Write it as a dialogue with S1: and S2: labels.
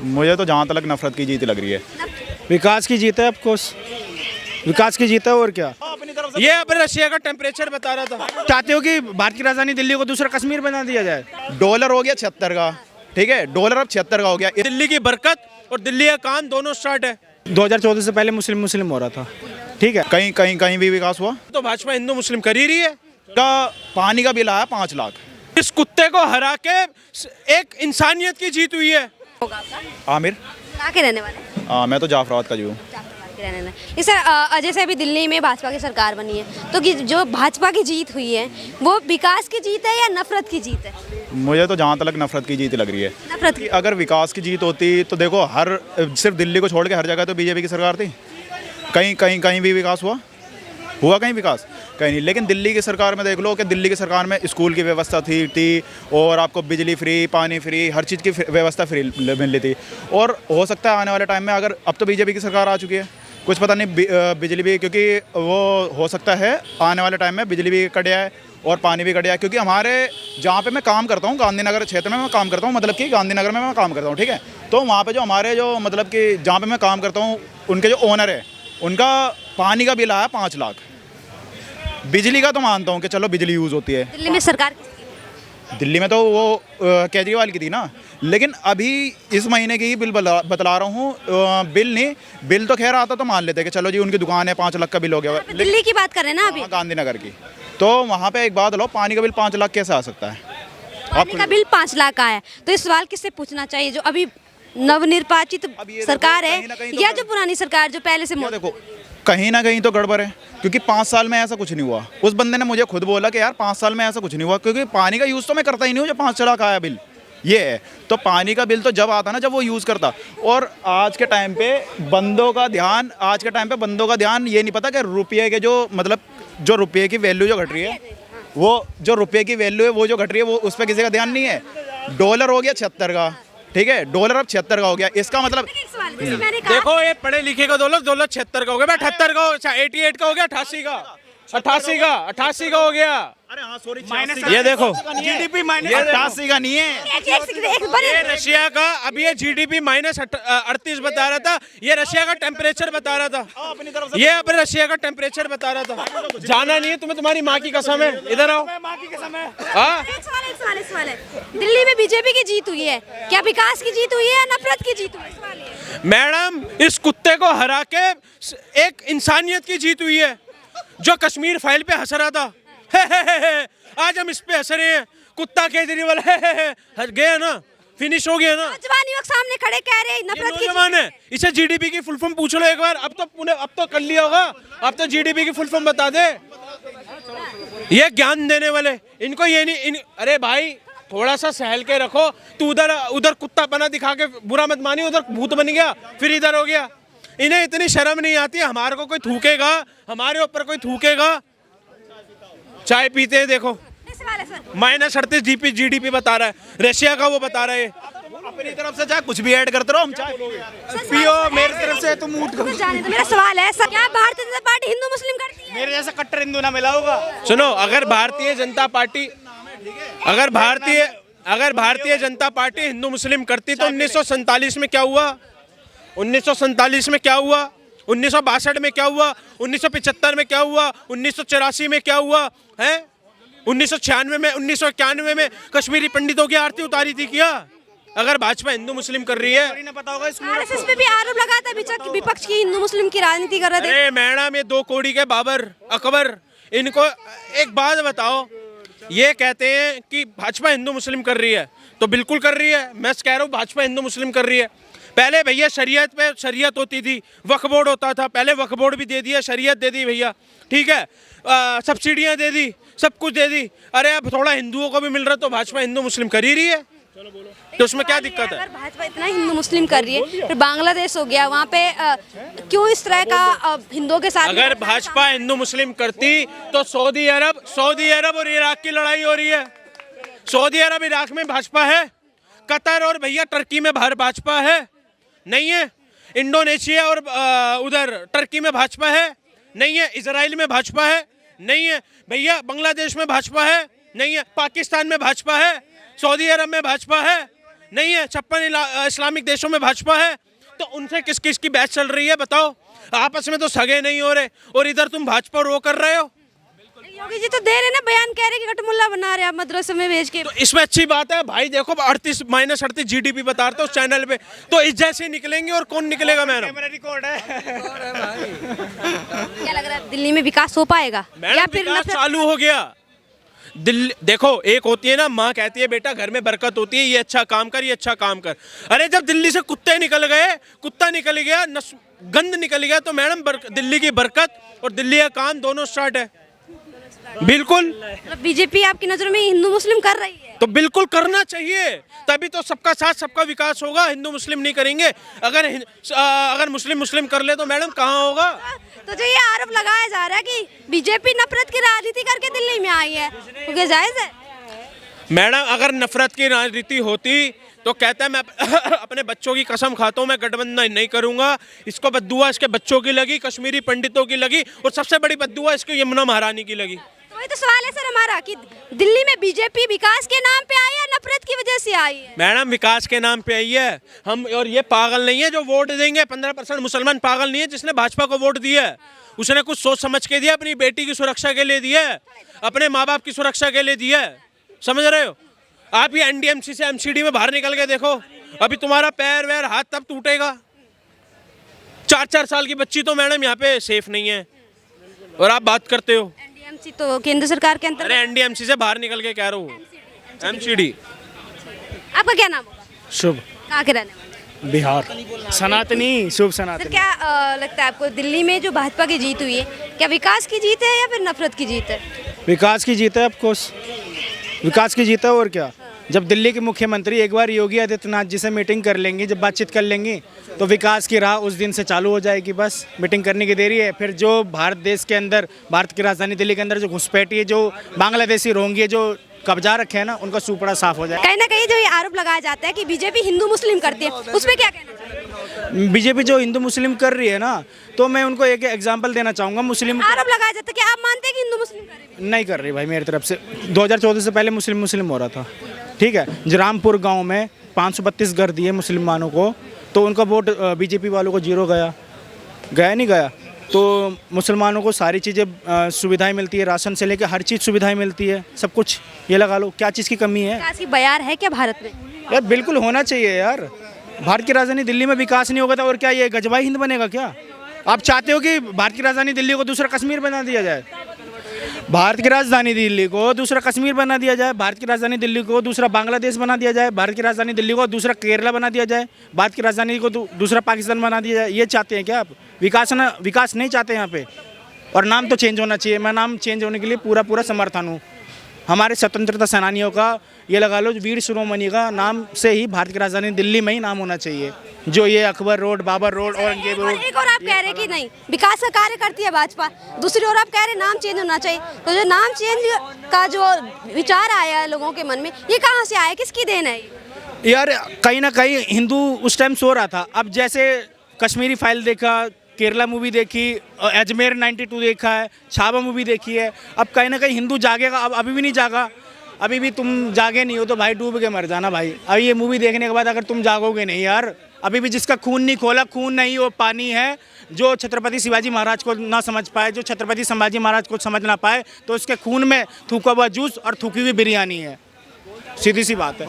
S1: मुझे तो जहाँ तक नफरत की जीत लग रही है।
S2: विकास की जीत है, ऑफकोर्स विकास की जीत है। और क्या,
S3: ये अपने रशिया का टेम्परेचर बता रहा था।
S2: चाहते हो कि भारत की राजधानी दिल्ली को दूसरा कश्मीर बना दिया जाए?
S1: डॉलर हो गया 76 का, ठीक है, डॉलर अब 76 का हो गया।
S3: दिल्ली की बरकत और दिल्ली का काम दोनों स्टार्ट है।
S2: 2014 से पहले मुस्लिम हो रहा था, ठीक है।
S1: कहीं भी विकास हुआ
S3: तो भाजपा हिंदू मुस्लिम कर ही रही है।
S1: का पानी का बिल आया 5 लाख।
S3: इस कुत्ते को हरा के एक इंसानियत की जीत हुई है।
S1: आमिर
S4: कहाँ के रहने वाले?
S1: मैं तो जाफराबाद का हूँ।
S4: जाफराबाद के रहने वाले। इस सर जैसे अभी दिल्ली में भाजपा की सरकार बनी है, तो जो भाजपा की जीत हुई है वो विकास की जीत है या नफरत की जीत है?
S1: मुझे तो जहाँ तक नफरत की जीत लग रही है।
S4: नफरत की।
S1: अगर विकास की जीत होती तो देखो, सिर्फ दिल्ली को छोड़ के हर जगह तो बीजेपी की सरकार थी। कहीं भी विकास हुआ कहीं विकास? कहीं नहीं। लेकिन दिल्ली की सरकार में देख लो कि दिल्ली की सरकार में स्कूल की व्यवस्था थी और आपको बिजली फ्री, पानी फ्री, हर चीज़ की व्यवस्था फ्री मिल रही थी। और हो सकता है आने वाले टाइम में, अगर अब तो बीजेपी की सरकार आ चुकी है, कुछ पता नहीं बिजली भी, क्योंकि वो हो सकता है आने वाले टाइम में बिजली भी कट जाए और पानी भी कट जाए। क्योंकि हमारे जहाँ पे मैं काम करता हूँ, गांधीनगर क्षेत्र में मैं काम करता हूँ, मतलब कि गांधीनगर में मैं काम करता हूँ, ठीक है। तो वहाँ पे जो हमारे जो मतलब कि जहाँ पे मैं काम करता हूँ, उनके जो ओनर है, उनका पानी का बिल आया 5 लाख। बिजली का तो मानता हूँ कि चलो बिजली यूज़ होती है।
S4: दिल्ली में सरकार
S1: दिल्ली में तो वो केजरीवाल की थी ना। लेकिन अभी इस महीने की ही बिल बतला रहा हूँ। बिल तो खैर आता तो मान लेते कि चलो जी उनकी दुकान है, 5 लाख का बिल हो गया।
S4: दिल्ली की बात कर रहे हैं ना अभी,
S1: गांधीनगर की। तो वहाँ पे एक बात लो, पानी का बिल 5 लाख कैसे आ सकता है?
S4: पानी का बिल 5 लाख का है, तो इस सवाल किससे पूछना चाहिए? जो अभी नवनिर्वाचित सरकार है या जो पुरानी सरकार जो पहले से?
S1: देखो, कहीं ना कहीं तो गड़बड़ है, क्योंकि 5 साल में ऐसा कुछ नहीं हुआ। उस बंदे ने मुझे खुद बोला कि यार 5 साल में ऐसा कुछ नहीं हुआ, क्योंकि पानी का यूज़ तो मैं करता ही नहीं हूँ जो 5 लाख आया बिल। ये है तो पानी का बिल तो जब आता ना, जब वो यूज़ करता। और आज के टाइम पे बंदों का ध्यान ये नहीं पता कि रुपये के जो मतलब जो रुपये की वैल्यू जो घट रही है, वो जो रुपये की वैल्यू है वो जो घट रही है, वो उस पर किसी का ध्यान नहीं है। डॉलर हो गया 76 का, ठीक है, डॉलर अब 76 का हो गया। इसका मतलब
S3: देखो, ये पढ़े लिखे का दौलत 76 का हो गया, 78 का, 88 का हो गया, 88 का हो गया।
S1: अरे हाँ सॉरी,
S3: ये देखो,
S2: जीडीपी माइनस
S1: 88 का नहीं है।
S3: ये रशिया का, अभी ये जीडीपी -38 बता रहा था। ये रशिया का टेम्परेचर बता रहा था। ये अपने रशिया का टेम्परेचर बता रहा था। जाना नहीं है तुम्हें, तुम्हारी माँ की कसम है। इधर आओ।
S2: माँ की कसम है।
S4: एक सवाल है। दिल्ली में बीजेपी की जीत हुई है, क्या विकास की जीत हुई है या नफरत की जीत हुई है?
S3: मैडम, इस कुत्ते को हरा के एक इंसानियत की जीत हुई है। जो कश्मीर फाइल पे हंस रहा था, आज हम इस पे हंस रहे हैं। कुत्ता केजरीवाल हंस गया ना, फिनिश हो गया ना।
S4: नौजवान युवक सामने खड़े कह रहे हैं नफरत की
S3: नौजवान है। इसे जीडीपी की फुल फॉर्म पूछ लो एक बार। अब तो कर लिया होगा। अब तो जीडीपी की फुल फॉर्म बता दे। ये ज्ञान देने वाले, इनको ये नहीं अरे भाई, थोड़ा सा सहल के रखो। तू उधर कुत्तापना दिखा के बुरा मत मानी, उधर भूत बन गया, फिर इधर हो गया। इन्हें इतनी शर्म नहीं आती। हमारे को कोई थूकेगा, हमारे ऊपर कोई थूकेगा। चाय पीते हैं, देखो -38 जीडीपी बता रहा है। रशिया का वो बता रहा है।
S1: अपनी तरफ से चाहे कुछ भी ऐड करते रहो, हम चाय
S2: पियो मेरी तरफ से, तुम मूड करो।
S4: मेरा सवाल है, क्या भारतीय जनता पार्टी हिंदू मुस्लिम करती है?
S2: मेरे जैसा कट्टर हिंदू ना मिला होगा।
S3: सुनो, अगर भारतीय जनता पार्टी हिंदू मुस्लिम करती तो 1947 में क्या हुआ? 1947 में क्या हुआ? 1962 में क्या हुआ? 1975 में क्या हुआ? 1984 में क्या हुआ है? 1996 में, 1991 में कश्मीरी पंडितों की आरती उतारी थी क्या? अगर भाजपा हिंदू मुस्लिम कर रही है,
S2: पता होगा।
S4: आरएसएस पे भी आरोप लगाता है विपक्ष की हिंदू मुस्लिम की राजनीति कर रहे थे।
S3: अरे मैडम, ये 2 कौड़ी के बाबर अकबर, इनको एक बात बताओ। ये कहते हैं कि भाजपा हिंदू मुस्लिम कर रही है, तो बिल्कुल कर रही है। मैं कह रहा हूँ भाजपा हिंदू मुस्लिम कर रही है। पहले भैया शरीयत पे शरीयत होती थी, वक्फ बोर्ड होता था। पहले वक्फ बोर्ड भी दे दिया, शरीयत दे दी भैया, ठीक है, सब्सिडियाँ दे दी, सब कुछ दे दी। अरे अब थोड़ा हिंदुओं को भी मिल रहा, तो भाजपा हिंदू मुस्लिम कर ही रही है। तो उसमें क्या दिक्कत है?
S4: अगर भाजपा इतना हिंदू मुस्लिम कर रही है, फिर बांग्लादेश हो गया, वहाँ पे क्यों इस तरह का हिंदुओं के साथ?
S3: अगर भाजपा हिंदू मुस्लिम करती तो सऊदी अरब और इराक की लड़ाई हो रही है। सऊदी अरब इराक में भाजपा है, कतर और भैया टर्की में भाजपा है नहीं है, इंडोनेशिया और उधर टर्की में भाजपा है नहीं है, इजराइल में भाजपा है नहीं है भैया, बांग्लादेश में भाजपा है नहीं है, पाकिस्तान में भाजपा है, सऊदी अरब में भाजपा है नहीं है? 56 इस्लामिक देशों में भाजपा है, तो उनसे किस किस की बहस चल रही है बताओ? आपस में तो सगे नहीं हो रहे और इधर तुम भाजपा और वो कर रहे हो।
S4: योगी जी तो दे रहे ना बयान, कह रहे कि गटमुल्ला बना रहे आप मदरसे में भेज के।
S3: तो इसमें अच्छी बात है भाई, देखो -38 GDP बता रहे थे उस चैनल पे, तो इस जैसे निकलेंगे और कौन निकलेगा मैडम?
S4: क्या लग रहा है दिल्ली में विकास हो पाएगा या
S3: मैडम
S4: फिर
S3: विकास चालू हो गया। दिल्ली देखो, एक होती है ना माँ कहती है बेटा घर में बरकत होती है, ये अच्छा काम कर, ये अच्छा काम कर। अरे जब दिल्ली से कुत्ते निकल गए, कुत्ता निकल गया, गंद निकल गया, तो मैडम दिल्ली की बरकत और दिल्ली का काम दोनों स्टार्ट है। बिल्कुल।
S4: मतलब बीजेपी आपकी नजरों में हिंदू मुस्लिम कर रही है?
S3: तो बिल्कुल करना चाहिए, तभी तो सबका साथ सबका विकास होगा। हिंदू मुस्लिम नहीं करेंगे, अगर मुस्लिम कर ले तो मैडम कहाँ होगा?
S4: तो जो ये आरोप लगाया जा रहा है कि बीजेपी नफरत की राजनीति करके दिल्ली में आई है, तो क्या जायज है?
S3: मैडम अगर नफरत की राजनीति होती तो कहता है मैं अपने बच्चों की कसम खाता हूँ मैं गठबंधन नहीं करूंगा। इसको बद्दुआ इसके बच्चों की लगी, कश्मीरी पंडितों की लगी, और सबसे बड़ी बद्दुआ इसको यमुना महारानी की लगी।
S4: तो वही तो सवाल है सर हमारा कि दिल्ली में बीजेपी विकास के नाम पे आई है, नफरत की वजह से आई है?
S3: मैडम विकास के नाम पे आई है हम, और ये पागल नहीं है जो वोट देंगे। 15% मुसलमान पागल नहीं है जिसने भाजपा को वोट दिया है। उसने कुछ सोच समझ के दिया, अपनी बेटी की सुरक्षा के लिए दिया है, अपने माँ बाप की सुरक्षा के लिए दिया है। समझ रहे हो? आप ये NDMC से MCD में बाहर निकल के देखो, अभी तुम्हारा पैर वैर हाथ तब टूटेगा। 4-4 साल की बच्ची तो मैडम यहाँ पे सेफ नहीं है, और आप बात करते हो।
S4: NDMC तो केंद्र सरकार के अंतर्गत।
S3: अरे NDMC से बाहर निकल के कह रहा हूँ, MCD।
S4: आपका क्या नाम होगा?
S2: शुभ
S4: कहाँ के रहने वाले?
S2: बिहार। सनातनी, शुभ
S4: सर
S2: सनातनी।
S4: क्या लगता है आपको दिल्ली में जो भाजपा की जीत हुई है, क्या विकास की जीत है या फिर नफरत की जीत है?
S2: विकास की जीत है, ऑफकोर्स विकास की जीत है, और क्या। जब दिल्ली के मुख्यमंत्री एक बार योगी आदित्यनाथ जी से मीटिंग कर लेंगी, जब बातचीत कर लेंगी, तो विकास की राह उस दिन से चालू हो जाएगी। बस मीटिंग करने की देरी है। फिर जो भारत देश के अंदर, भारत की राजधानी दिल्ली के अंदर जो घुसपैठी है, जो बांग्लादेशी रोंगी जो कब्जा रखे हैं ना, उनका सुपड़ा साफ हो जाए।
S4: कहीं ना कहीं जो ये आरोप लगाया जाता है कि बीजेपी हिंदू मुस्लिम करती है, उस पर क्या कहना चाहिए?
S2: बीजेपी जो हिंदू मुस्लिम कर रही है ना, तो मैं उनको एक एग्जांपल देना चाहूँगा। मुस्लिम
S4: आरोप लगाया जाता है कि आप मानते हैं कि हिंदू मुस्लिम कर रही है?
S2: नहीं कर रही भाई, मेरी तरफ से 2014 से पहले मुस्लिम हो रहा था, ठीक है। जरामपुर गांव में 532 घर दिए मुसलमानों को, तो उनका वोट बीजेपी वालों को 0 गया नहीं गया। तो मुसलमानों को सारी चीज़ें सुविधाएं मिलती है, राशन से लेकर हर चीज़ सुविधाएं मिलती है, सब कुछ। ये लगा लो, क्या चीज़ की कमी है?
S4: विकास की बयार है क्या भारत में?
S2: यार बिल्कुल होना चाहिए यार। भारत की राजधानी दिल्ली में विकास नहीं होगा तो और क्या ये गजबाई हिंद बनेगा क्या? आप चाहते हो कि भारत की राजधानी दिल्ली को दूसरा कश्मीर बना दिया जाए? भारत की राजधानी दिल्ली को दूसरा कश्मीर बना दिया जाए, भारत की राजधानी दिल्ली को दूसरा बांग्लादेश बना दिया जाए, भारत की राजधानी दिल्ली को दूसरा केरला बना दिया जाए, भारत की राजधानी को दूसरा पाकिस्तान बना दिया जाए? ये चाहते हैं क्या आप? विकास नहीं चाहते यहाँ पे। और नाम तो चेंज होना चाहिए। मैं नाम चेंज होने के लिए पूरा समर्थन हूँ। हमारे स्वतंत्रता सेनानियों का, ये लगा लो वीर शिरोमणि का नाम से ही भारत की राजधानी दिल्ली में ही नाम होना चाहिए। जो ये Akbar road, Babar road, Aurangzeb road.
S4: एक और आप कह रहे हैं कि नहीं विकास का कार्य करती है भाजपा, दूसरी ओर आप कह रहे हैं नाम चेंज होना चाहिए। तो जो नाम चेंज का जो विचार आया है लोगों के मन में, ये कहाँ से आया, किसकी देन है?
S2: यार कहीं ना कहीं हिंदू उस टाइम सो रहा था। अब जैसे कश्मीरी फाइल देखा, केरला मूवी देखी, अजमेर 92 देखा है, छावा मूवी देखी है, अब कहीं ना कहीं हिंदू जागेगा। अब अभी भी नहीं जागा, अभी भी तुम जागे नहीं हो तो भाई डूब के मर जाना भाई। अब ये मूवी देखने के बाद अगर तुम जागोगे नहीं यार, अभी भी जिसका खून नहीं खोला, खून नहीं वो पानी है। जो छत्रपति शिवाजी महाराज को ना समझ पाए, जो छत्रपति संभाजी महाराज को समझ ना पाए, तो उसके खून में थूका हुआ जूस और थूकी हुई बिरयानी है। सीधी सी बात है।